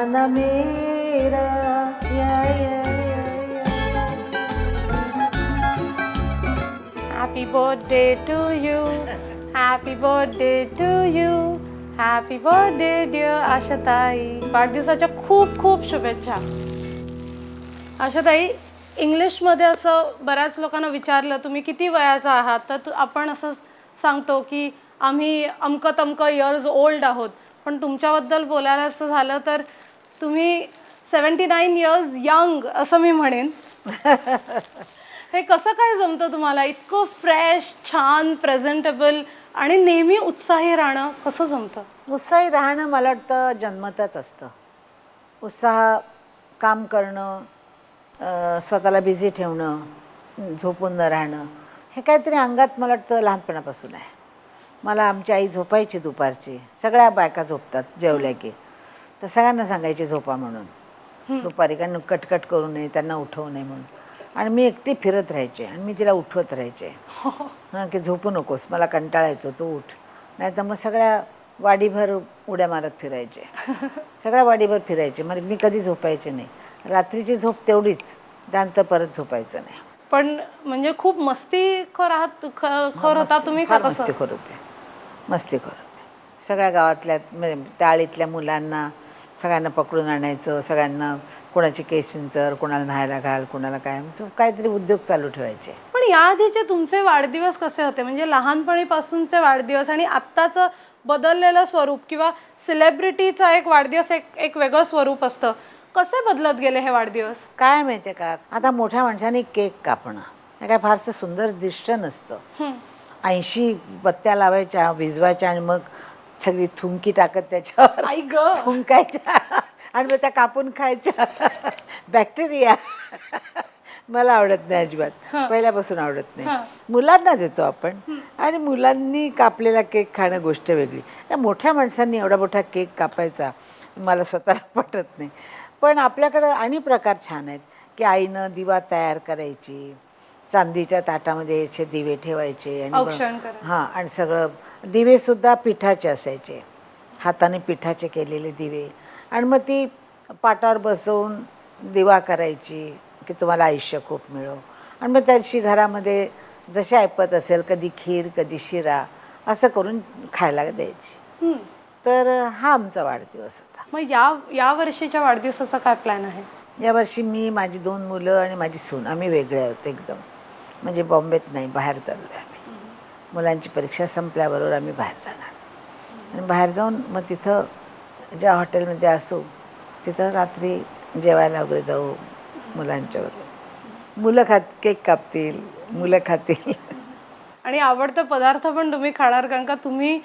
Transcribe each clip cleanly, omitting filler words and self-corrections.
दीवाना मेरा या happy birthday to you, happy birthday to you, happy birthday dear Ashatai. वाढदिवसाच्या खूप खूप शुभेच्छा. आशाताई, इंग्लिशमध्ये असं बऱ्याच लोकांना विचारलं तुम्ही किती वयाचा आहात, तर आपण असं सांगतो की आम्ही अमकं तमकं इयर्स ओल्ड आहोत. पण तुमच्याबद्दल बोलायचं झालं तर तुम्ही 79 इयर्स यंग असं मी म्हणेन. हे कसं काय जमतं तुम्हाला इतकं फ्रेश, छान, प्रेझेंटेबल आणि नेहमी उत्साही राहणं कसं जमतं? उत्साही राहणं मला वाटतं जन्मतच असतं. उत्साह, काम करणं, स्वतःला बिझी ठेवणं, झोपून न राहणं, हे काहीतरी अंगात मला वाटतं लहानपणापासून आहे. मला आमची आई झोपायची दुपारची, सगळ्या बायका झोपतात जेवल्या की, तर सगळ्यांना सांगायची झोपा म्हणून दुपारी, कारण कटकट करू नये, त्यांना उठवू नये म्हणून. आणि मी एकटी फिरत राहायचे आणि मी तिला उठवत राहायचे, हां, की झोपू नकोस, मला कंटाळा येतो, तू उठ. नाही तर मग सगळ्या वाडीभर उड्या मारत फिरायचे, सगळ्या वाडीभर फिरायचे. मग मी कधी झोपायचे नाही. रात्रीची झोप तेवढीच, त्यानंतर परत झोपायचं नाही. पण म्हणजे खूप मस्तीखोर होता तुम्ही का? कसं? मस्तीखोर होते, मस्तीखोर होते. सगळ्या गावातल्या म्हणजे ताळीतल्या मुलांना सगळ्यांना पकडून आणायचं, सगळ्यांना कोणाची केस विंचर, कोणाला न्हायला घाल, कोणाला काय, काहीतरी उद्योग चालू ठेवायचे. पण याआधीचे तुमचे वाढदिवस कसे होते? म्हणजे लहानपणीपासूनचे वाढदिवस आणि आत्ताचं बदललेलं स्वरूप किंवा सेलिब्रिटीचा एक वाढदिवस एक वेगळं स्वरूप असतं. कसे बदलत गेले हे वाढदिवस? काय माहिती आहे का, आता मोठ्या माणसाने केक कापणं हे काय फारसं सुंदर दृश्य नसतं. 80 बत्त्या लावायच्या, विजवायच्या आणि मग सगळी थुंकी टाकत त्याच्यावर आई गं, थुंकायच्या आणि मग त्या कापून खायच्या. बॅक्टेरिया मला आवडत नाही अजिबात, पहिल्यापासून आवडत नाही. मुलांना देतो आपण आणि मुलांनी कापलेला केक खाणं गोष्ट वेगळी. त्या मोठ्या माणसांनी एवढा मोठा केक कापायचा मला स्वतःला पटत नाही. पण आपल्याकडं आणि प्रकार छान आहेत की आईनं दिवा तयार करायची, चांदीच्या ताटामध्ये याचे दिवे ठेवायचे आणि हां, आणि सगळं दिवेसुद्धा पिठाचे असायचे, हाताने पिठाचे केलेले दिवे. आणि मग ती पाटावर बसवून दिवा करायची की तुम्हाला आयुष्य खूप मिळो. आणि मग त्यादिवशी घरामध्ये जशी ऐपत असेल, कधी खीर, कधी शिरा, असं करून खायला द्यायची. तर हा आमचा वाढदिवस होता. मग या वर्षीच्या वाढदिवसाचा काय प्लॅन आहे? यावर्षी मी, माझी 2 मुलं आणि माझी सून, आम्ही वेगळे आहोत एकदम. म्हणजे बॉम्बेत नाही, बाहेर चाललो आहे आम्ही. मुलांची परीक्षा संपल्याबरोबर आम्ही बाहेर जाणार आणि बाहेर जाऊन मग तिथं ज्या हॉटेलमध्ये असू तिथं रात्री जेवायला वगैरे जाऊ मुलांच्याबरोबर. मुलं केक कापतील, मुलं खातील. आणि आवडतं पदार्थ पण तुम्ही खाणार, कारण का तुम्ही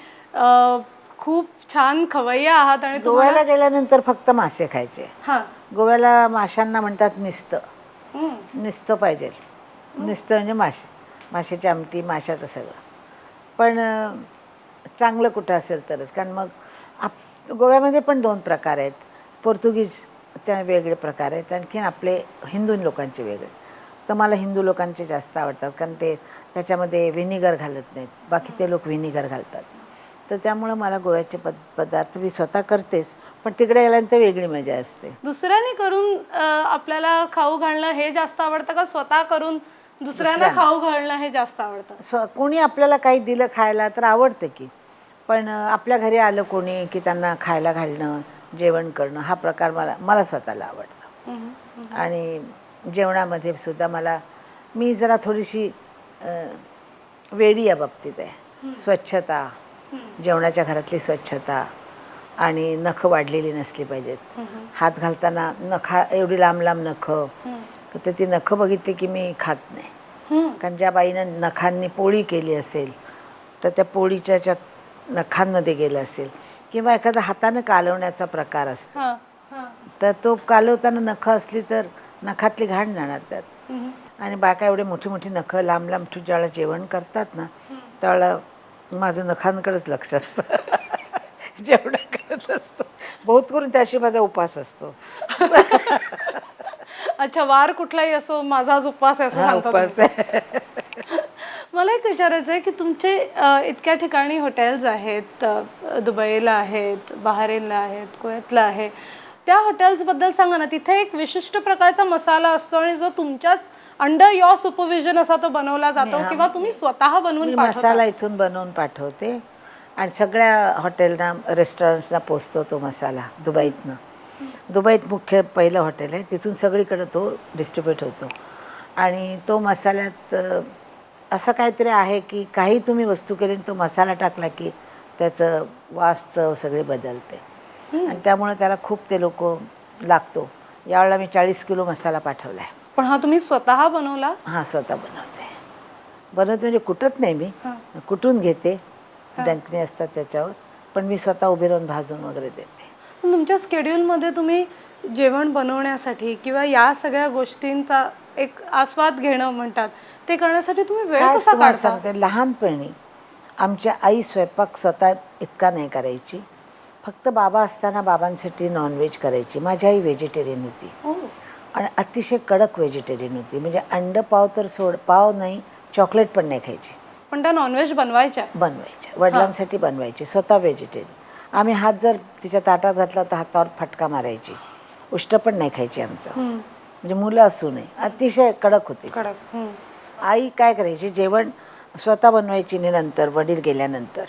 खूप छान खवय्या आहात. आणि गोव्याला गेल्यानंतर फक्त मासे खायचे. हां, गोव्याला माशांना म्हणतात निस्तं. निस्तं पाहिजे, निस्तं म्हणजे माशाची आमटी, माशाचं सगळं. पण चांगलं कुठं असेल तरच, कारण मग गोव्यामध्ये पण 2 प्रकार आहेत. पोर्तुगीज त्या वेगळे प्रकार आहेत, आणखीन आपले हिंदू लोकांचे वेगळे. तर मला हिंदू लोकांचे जास्त आवडतात, कारण ते त्याच्यामध्ये व्हिनेगर घालत नाहीत, बाकी ते लोक व्हिनेगर घालतात. तर त्यामुळं मला गोव्याचे पदार्थ मी स्वतः करतेच, पण तिकडे गेल्यानंतर वेगळी मजा असते. दुसऱ्याने करून आपल्याला खाऊ घालणं हे जास्त आवडतं का स्वतः करून दुसऱ्यांना खाऊ घालणं हे जास्त आवडतं? कोणी आपल्याला काही दिलं खायला तर आवडतं की, पण आपल्या घरी आलं कोणी की त्यांना खायला घालणं, जेवण करणं, हा प्रकार मला स्वतःला आवडतं. आणि जेवणामध्ये सुद्धा मी जरा थोडीशी वेडी या बाबतीत आहे. स्वच्छता, जेवणाच्या घरातली स्वच्छता, आणि नखं वाढलेली नसली पाहिजेत. हात घालताना एवढी लांब लांब नखं, तर ती नखं बघितली की मी खात नाही. कारण ज्या बाईनं नखांनी पोळी केली असेल तर त्या पोळीच्या ज्यात नखांमध्ये गेलं असेल, किंवा एखादा हातानं कालवण्याचा प्रकार असतो, तर तो कालवताना नखं असली तर नखातली घाण जाणार त्यात. आणि बायका एवढे मोठी मोठी नखं लांब लांब ज्यावेळेला जेवण करतात ना, त्यावेळेला माझं नखांकडेच लक्ष असतं, जेवणाकडे असतं. बहुत करून त्याशी माझा उपवास असतो. अच्छा, वार कुठलाही असो माझाच उपवास आहे असं उपवास आहे. मला एक विचारायचं आहे की तुमचे इतक्या ठिकाणी हॉटेल्स आहेत, दुबईला आहेत, बहारीनला आहेत, कुवेतला आहे, त्या हॉटेल्सबद्दल सांगा ना. तिथे एक विशिष्ट प्रकारचा मसाला असतो आणि जो तुमच्याच अंडर युअर सुपरविजन असा तो बनवला जातो किंवा तुम्ही स्वतः बनवून मी पाठवता. मसाला इथून बनवून पाठवते आणि सगळ्या हॉटेलना रेस्टॉरंट्सना पोचतो तो मसाला दुबईतनं. दुबईत मुख्य पहिलं हॉटेल आहे, तिथून सगळीकडे तो डिस्ट्रीब्यूट होतो. आणि तो मसाल्यात असं काहीतरी आहे की काही तुम्ही वस्तू केली तो मसाला टाकला की त्याचं वास चव सगळे बदलते आणि त्यामुळे त्याला खूप ते लोक लागतो. यावेळेला मी 40 किलो मसाला पाठवला आहे. पण हा तुम्ही स्वतः बनवला? हां, स्वतः बनवते म्हणजे कुटत नाही मी, कुटून घेते, डंकणी असतात त्याच्यावर, पण मी स्वतः उभी राहून भाजून वगैरे देते. पण तुमच्या स्केड्यूलमध्ये तुम्ही जेवण बनवण्यासाठी किंवा या सगळ्या गोष्टींचा एक आस्वाद घेणं म्हणतात ते करण्यासाठी तुम्ही वेळ काय कसा तुम्हाला काढता? सांगते, लहानपणी आमच्या आई स्वयंपाक स्वतः इतका नाही करायची. फक्त बाबा असताना बाबांसाठी नॉनव्हेज करायची. माझी आई व्हेजिटेरियन होती आणि अतिशय कडक व्हेजिटेरियन होती. म्हणजे अंड पाव तर सोड, पाव नाही, चॉकलेट पण नाही खायची. पण त्या नॉनव्हेज बनवायच्या वडिलांसाठी बनवायची, स्वतः व्हेजिटेरियन. आम्ही हात जर तिच्या ताटात घातला तर हातावर फटका मारायची. उष्ट पण नाही खायची आमचं, म्हणजे मुलं असू नये. अतिशय कडक होती. आई काय करायची, जेवण स्वतः बनवायची नाही. नंतर वडील गेल्यानंतर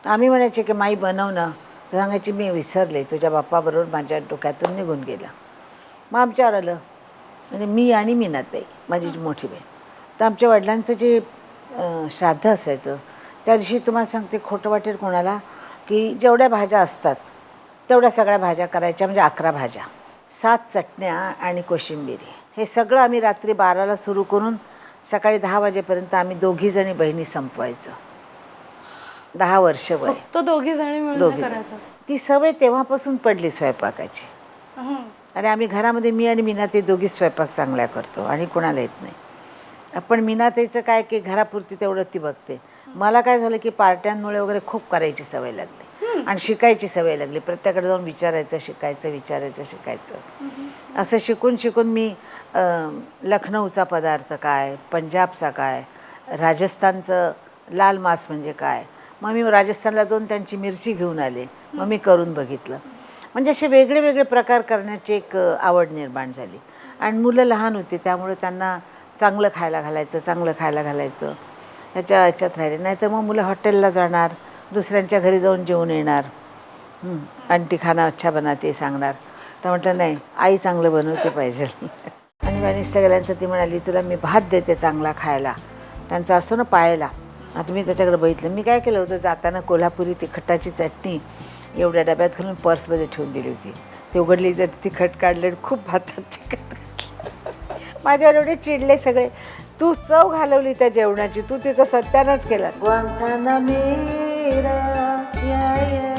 आम्ही म्हणायचे की माई बनव ना, तर सांगायची मी विसरले, तुझ्या बाप्पाबरोबर माझ्या डोक्यातून निघून गेला. मग आमच्यावर आलं, म्हणजे मी आणि मीनाताई माझी मोठी बहीण. तर आमच्या वडिलांचं जे श्राद्ध असायचं त्या दिवशी तुम्हाला सांगते, खोटं वाटेल कोणाला, की जेवढ्या भाज्या असतात तेवढ्या सगळ्या भाज्या करायच्या, म्हणजे 11 भाज्या, 7 चटण्या आणि कोशिंबिरी. हे सगळं आम्ही रात्री 12ला सुरू करून सकाळी 10 वाजेपर्यंत आम्ही दोघीजणी बहिणी संपवायचं. 10 वर्ष वय. तो दोघी जणी मिळून करायचं. ती सवय तेव्हापासून पडली स्वयंपाकाची. आणि आम्ही घरामध्ये मी आणि मीनाताई दोघी स्वयंपाक चांगल्या करतो आणि कोणाला येत नाही. पण मीनाताईचं काय की घरापुरती तेवढं ती बघते. मला काय झालं की पार्ट्यांमुळे वगैरे खूप करायची सवय लागली आणि शिकायची सवय लागली. प्रत्येकाकडे जाऊन विचारायचं, शिकायचं, विचारायचं, शिकायचं. असं शिकून शिकून मी लखनौचा पदार्थ काय, पंजाबचा काय, राजस्थानचं लाल मांस म्हणजे काय, मग मी राजस्थानला जाऊन त्यांची मिरची घेऊन आले, मग मी करून बघितलं. म्हणजे असे वेगळे वेगळे प्रकार करण्याची एक आवड निर्माण झाली. आणि मुलं लहान होती त्यामुळे त्यांना चांगलं खायला घालायचं ह्याच्यात राहिले. नाही तर मग मुलं हॉटेलला जाणार, दुसऱ्यांच्या घरी जाऊन जेवून येणार, आंटी खाना अच्छा बनाते सांगणार. तर म्हटलं नाही, आई चांगलं बनवते पाहिजे. आणि व्हॅनिसला गेल्यानंतर ती म्हणाली, तुला मी भात देते चांगला खायला. त्यांचा असतो ना पायाला. आता मी त्याच्याकडे बघितलं. मी काय केलं होतं, जाताना कोल्हापुरी तिखटाची चटणी एवढ्या डब्यात घालून पर्समध्ये ठेवून दिली होती. ती उघडली तर तिखट काढलं, खूप भातात तिखट काढलं. माझ्यावर एवढे चिडले सगळे, तू चव घालवली त्या जेवणाची, तू तिचा सत्यानाच केला. ग्वांथानामेरा, या या